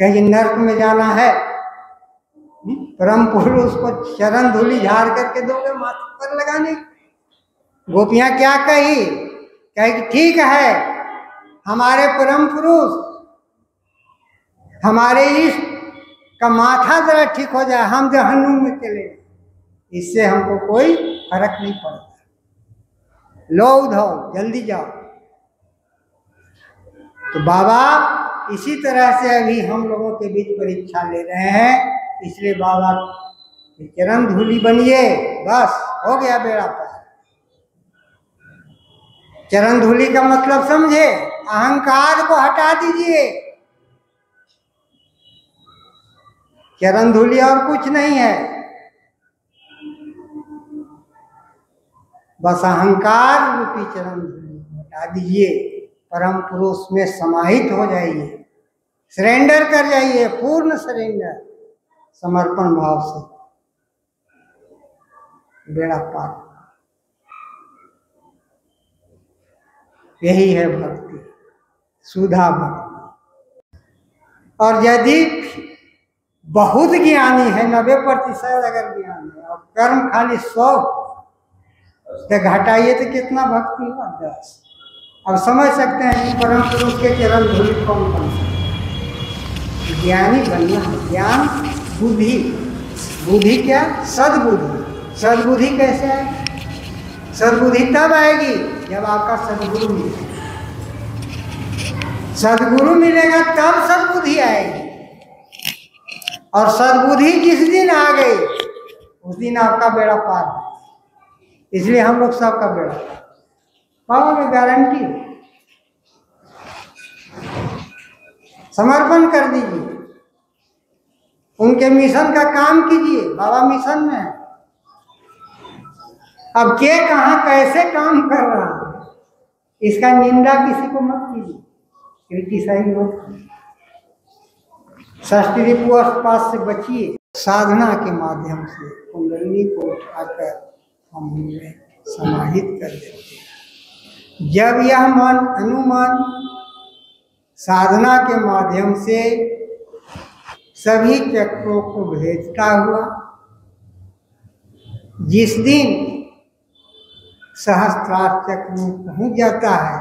कहीं नर्क में जाना है, परम पुरुष को चरण धूलि झाड़ करके दोगे माथे पर लगाने। गोपियां क्या कही, कहे कि ठीक है, हमारे परम पुरुष, हमारे इष्ट का माथा जरा ठीक हो जाए, हम जहन्नुम में चले, इससे हमको कोई फर्क नहीं पड़ता। लो उधो, जल्दी जाओ। तो बाबा इसी तरह से अभी हम लोगों के बीच परीक्षा ले रहे हैं, इसलिए बाबा चरण धूलि बनिए, बस हो गया बेड़ा पार। चरण धूलि का मतलब समझे, अहंकार को हटा दीजिए। चरण धूलि और कुछ नहीं है, बस अहंकार रूपी चरण धूलि हटा दीजिए, परम पुरुष में समाहित हो जाइए, सरेंडर कर जाइए, पूर्ण सरेंडर, समर्पण भाव से बेड़ा पार। यही है भक्ति, सुधा भक्ति। और यदि बहुत ज्ञानी है, 90% अगर ज्ञान है और कर्म खाली 100, तो घटाइए तो कितना भक्ति हुआ, 10। अब समझ सकते हैं कि परम पुरुष के चरण धूलि कौन बन सकते। ज्ञानी बनना है, ज्ञान बुद्धि, बुद्धि क्या, सद्बुद्धि। सद्बुद्धि कैसे आएगी? सद्बुद्धि तब आएगी जब आपका सद्गुरु मिलेगा। सद्गुरु मिलेगा तब सद्बुद्धि आएगी, और सद्बुद्धि जिस दिन आ गई उस दिन आपका बेड़ा पार है। इसलिए हम लोग सबका बेड़ा पाओगे, गारंटी। समर्पण कर दीजिए, उनके मिशन का काम कीजिए। बाबा मिशन में है, अब के कहाँ कैसे काम कर रहा है, इसका निंदा किसी को मत कीजिए, क्रिटिसाइज मत कीजिए। षष्ठी पास से बचिए। साधना के माध्यम से कुंडलिनी को उठाकर हम उनमें समाहित कर देते हैं। जब यह मन अनुमान साधना के माध्यम से सभी चक्रों को भेजता हुआ जिस दिन सहस्त्रार चक्र में पहुंच जाता है,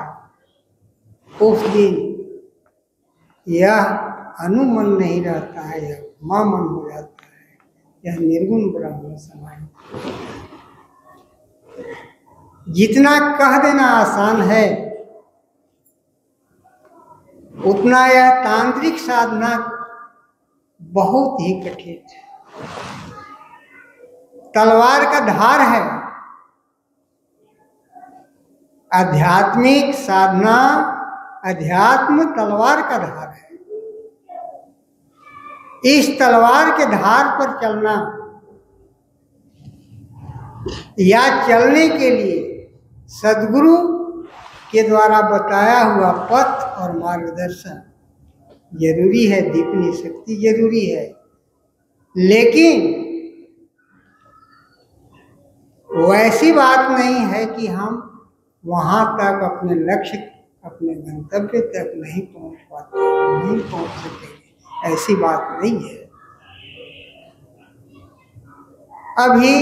उस दिन यह अनुमन नहीं रहता है, यह मामन हो जाता है, यह निर्गुण ब्रह्म समाहित। जितना कह देना आसान है, उतना यह तांत्रिक साधना बहुत ही कठिन है। तलवार का धार है। आध्यात्मिक साधना, अध्यात्म तलवार का धार है। इस तलवार के धार पर चलना या चलने के लिए सद्गुरु के द्वारा बताया हुआ पथ और मार्गदर्शन जरूरी है, दीपनी शक्ति जरूरी है। लेकिन वैसी बात नहीं है कि हम वहाँ तक अपने लक्ष्य, अपने गंतव्य तक नहीं पहुँच पाते, नहीं पहुँच सकेंगे, ऐसी बात नहीं है। अभी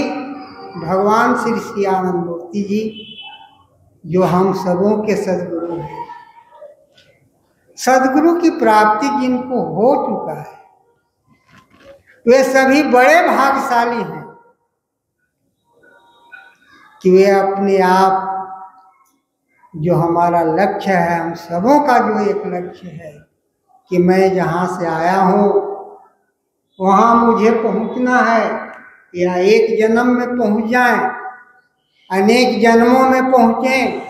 भगवान श्री श्रीआनंद मूर्ति जी, जो हम सबों के सद्गुरु हैं, सद्गुरु की प्राप्ति जिनको हो चुका है, वे सभी बड़े भाग्यशाली हैं कि वे अपने आप, जो हमारा लक्ष्य है, हम सबों का जो एक लक्ष्य है कि मैं जहाँ से आया हूँ वहाँ मुझे पहुँचना है, या एक जन्म में पहुँच जाएं, अनेक जन्मों में पहुँचें,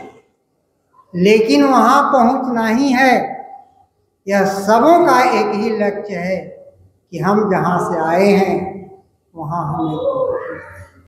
लेकिन वहाँ पहुँचना ही है। यह सबों का एक ही लक्ष्य है कि हम जहाँ से आए हैं वहाँ हमें